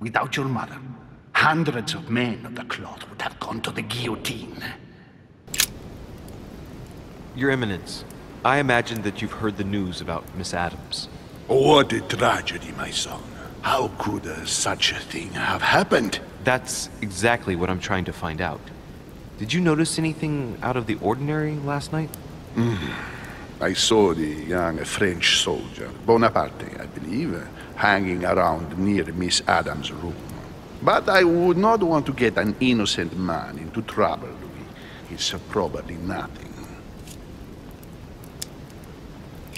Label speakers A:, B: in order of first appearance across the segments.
A: Without your mother, hundreds of men of the cloth would have gone to the guillotine.
B: Your Eminence, I imagine that you've heard the news about Miss Adams.
C: What a tragedy, my son. How could such a thing have happened?
B: That's exactly what I'm trying to find out. Did you notice anything out of the ordinary last night?
C: I saw the young French soldier, Bonaparte, I believe, hanging around near Miss Adams' room. But I would not want to get an innocent man into trouble, Louis. It's probably nothing.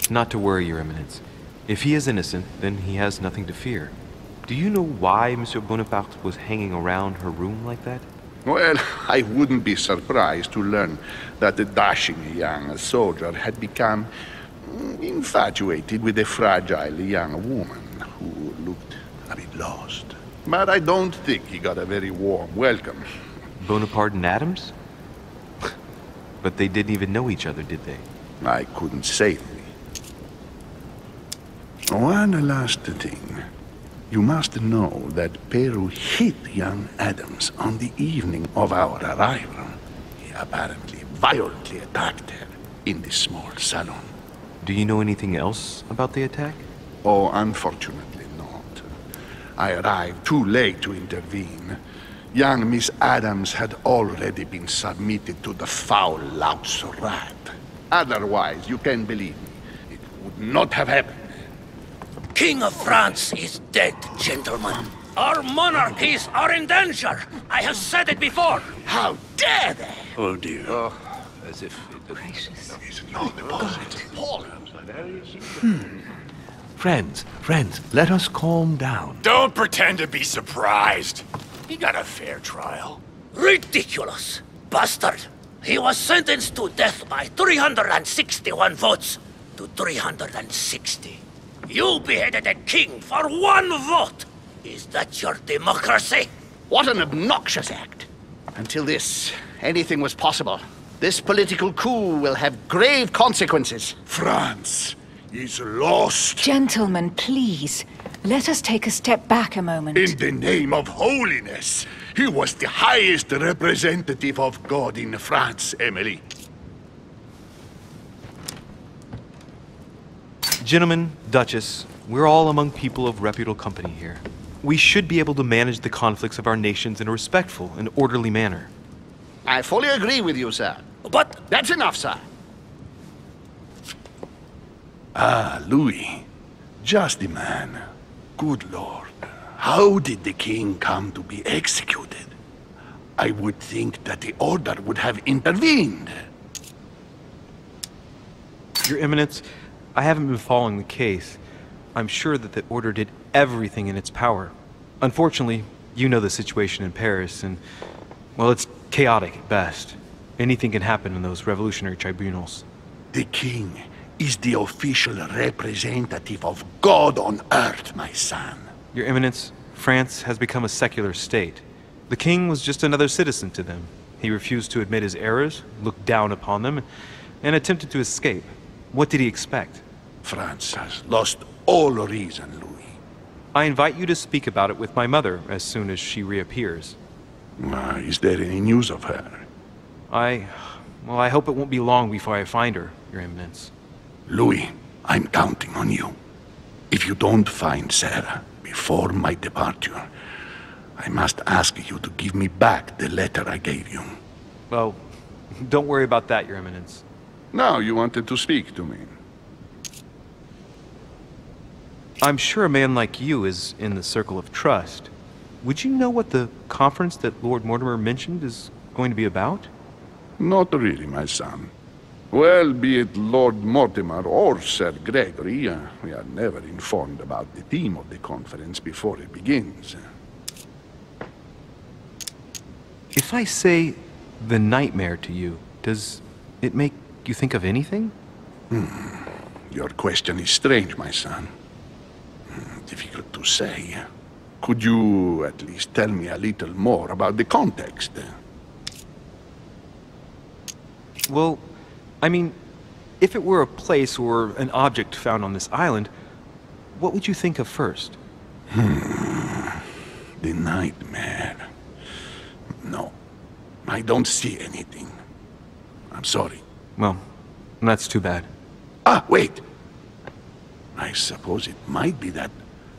B: Not to worry, Your Eminence. If he is innocent, then he has nothing to fear. Do you know why Monsieur Bonaparte was hanging around her room like that?
C: Well, I wouldn't be surprised to learn that the dashing young soldier had become infatuated with a fragile young woman who looked a bit lost. But I don't think he got a very warm welcome.
B: Bonaparte and Adams? But they didn't even know each other, did they?
C: I couldn't say, Louis. One last thing. You must know that Peru hit young Adams on the evening of our arrival. He apparently violently attacked her in the small salon.
B: Do you know anything else about the attack?
C: Oh, unfortunately not. I arrived too late to intervene. Young Miss Adams had already been submitted to the foul louse rat. Otherwise, you can believe me, it would not have happened.
D: King of France is dead, gentlemen. Our monarchies are in danger. I have said it before.
C: How dare they?
E: Oh dear.
C: As if it
E: Gracious.
C: not
E: Friends, let us calm down.
F: Don't pretend to be surprised. He got a fair trial.
D: Ridiculous. Bastard. He was sentenced to death by 361 votes to 360. You beheaded a king for one vote! Is that your democracy?
A: What an obnoxious act. Until this, anything was possible. This political coup will have grave consequences.
C: France is lost.
G: Gentlemen, please. Let us take a step back a moment.
C: In the name of holiness. He was the highest representative of God in France, Emily.
B: Gentlemen, Duchess, we're all among people of reputable company here. We should be able to manage the conflicts of our nations in a respectful and orderly manner.
A: I fully agree with you, sir.
D: But
A: That's enough, sir.
C: Ah, Louis. Just the man. Good Lord. How did the king come to be executed? I would think that the order would have intervened.
B: Your Eminence, I haven't been following the case. I'm sure that the order did everything in its power. Unfortunately, you know the situation in Paris, and, well, it's chaotic at best. Anything can happen in those revolutionary tribunals.
C: The king is the official representative of God on earth, my son.
B: Your Eminence, France has become a secular state. The king was just another citizen to them. He refused to admit his errors, looked down upon them, and attempted to escape. What did he expect?
C: France has lost all reason, Louis.
B: I invite you to speak about it with my mother as soon as she reappears.
C: Is there any news of her?
B: Well, I hope it won't be long before I find her, Your Eminence.
C: Louis, I'm counting on you. If you don't find Sarah before my departure, I must ask you to give me back the letter I gave you.
B: Well, don't worry about that, Your Eminence.
C: Now you wanted to speak to me.
B: I'm sure a man like you is in the circle of trust. Would you know what the conference that Lord Mortimer mentioned is going to be about?
C: Not really, my son. Well, be it Lord Mortimer or Sir Gregory, we are never informed about the theme of the conference before it begins.
B: If I say the nightmare to you, does it make you think of anything?
C: Your question is strange, my son. Difficult to say. Could you at least tell me a little more about the context?
B: Well, I mean, if it were a place or an object found on this island, what would you think of first?
C: The the nightmare. No, I don't see anything. I'm sorry.
B: Well, that's too bad.
C: Ah, wait! I suppose it might be that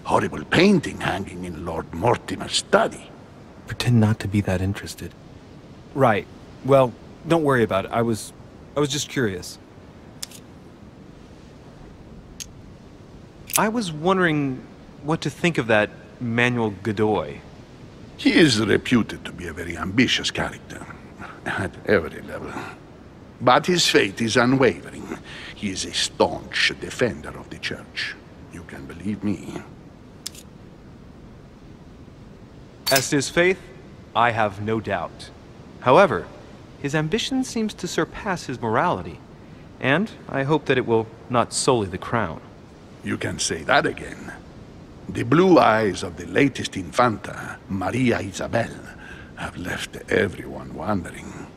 C: horrible painting hanging in Lord Mortimer's study.
B: Pretend not to be that interested.
H: Right. Well, don't worry about it. I was just curious.
B: I was wondering what to think of that Manuel Godoy.
C: He is reputed to be a very ambitious character, at every level. But his faith is unwavering. He is a staunch defender of the Church. You can believe me.
B: As to his faith, I have no doubt. However, his ambition seems to surpass his morality, and I hope that it will not sully the crown.
C: You can say that again. The blue eyes of the latest Infanta, Maria Isabel, have left everyone wondering.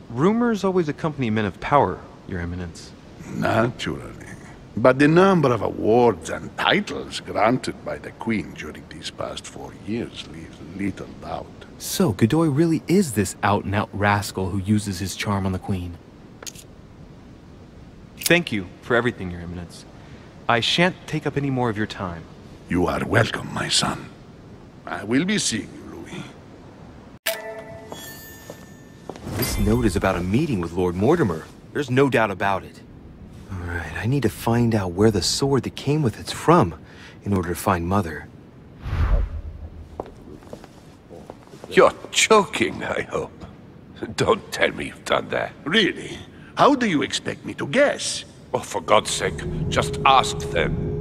B: Rumors always accompany men of power, Your Eminence.
C: Naturally. But the number of awards and titles granted by the Queen during these past 4 years leaves little doubt.
H: So, Godoy really is this out-and-out rascal who uses his charm on the Queen.
B: Thank you for everything, Your Eminence. I shan't take up any more of your time.
C: You are welcome, my son. I will be seeing you, Louis.
I: This note is about a meeting with Lord Mortimer. There's no doubt about it. Alright, I need to find out where the sword that came with it's from in order to find Mother.
F: You're joking, I hope. Don't tell me you've done that.
C: Really? How do you expect me to guess?
F: Oh, for God's sake, just ask them.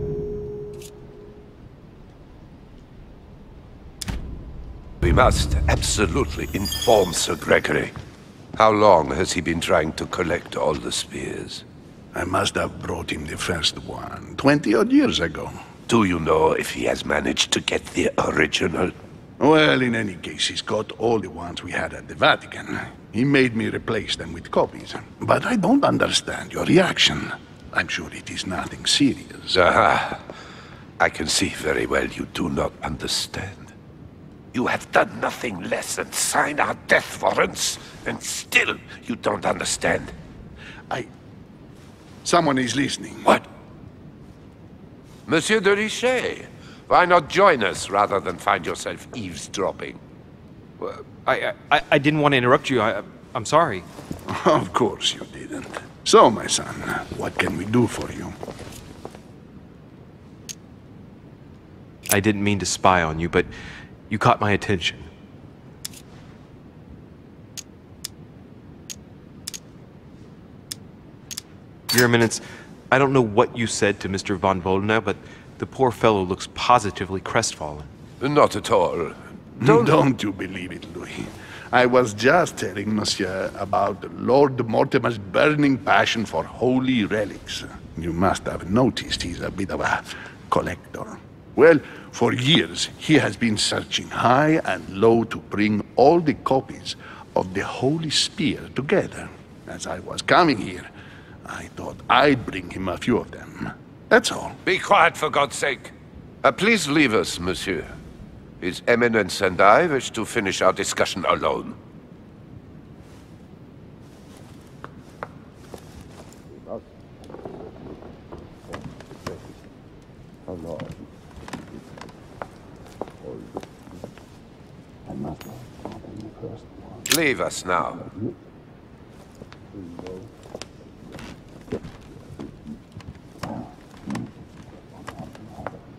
F: We must absolutely inform Sir Gregory. How long has he been trying to collect all the spears?
C: I must have brought him the first one 20-odd years ago.
F: Do you know if he has managed to get the original?
C: Well, in any case, he's got all the ones we had at the Vatican. He made me replace them with copies. But I don't understand your reaction. I'm sure it is nothing serious.
F: Ah, I can see very well you do not understand. You have done nothing less than sign our death warrants, and still you don't understand.
C: Someone is listening.
F: What? Monsieur de Richet, why not join us rather than find yourself eavesdropping?
B: I didn't want to interrupt you. I'm sorry.
C: Of course you didn't. So, my son, what can we do for you?
B: I didn't mean to spy on you, but you caught my attention. Your Eminence, I don't know what you said to Mr. von Volna, but the poor fellow looks positively crestfallen.
F: Not at all.
C: Don't you believe it, Louis. I was just telling Monsieur about Lord Mortimer's burning passion for holy relics. You must have noticed he's a bit of a collector. Well, for years he has been searching high and low to bring all the copies of the Holy Spear together. As I was coming here, I thought I'd bring him a few of them. That's all.
F: Be quiet, for God's sake. Please leave us, monsieur. His Eminence and I wish to finish our discussion alone. Leave us now.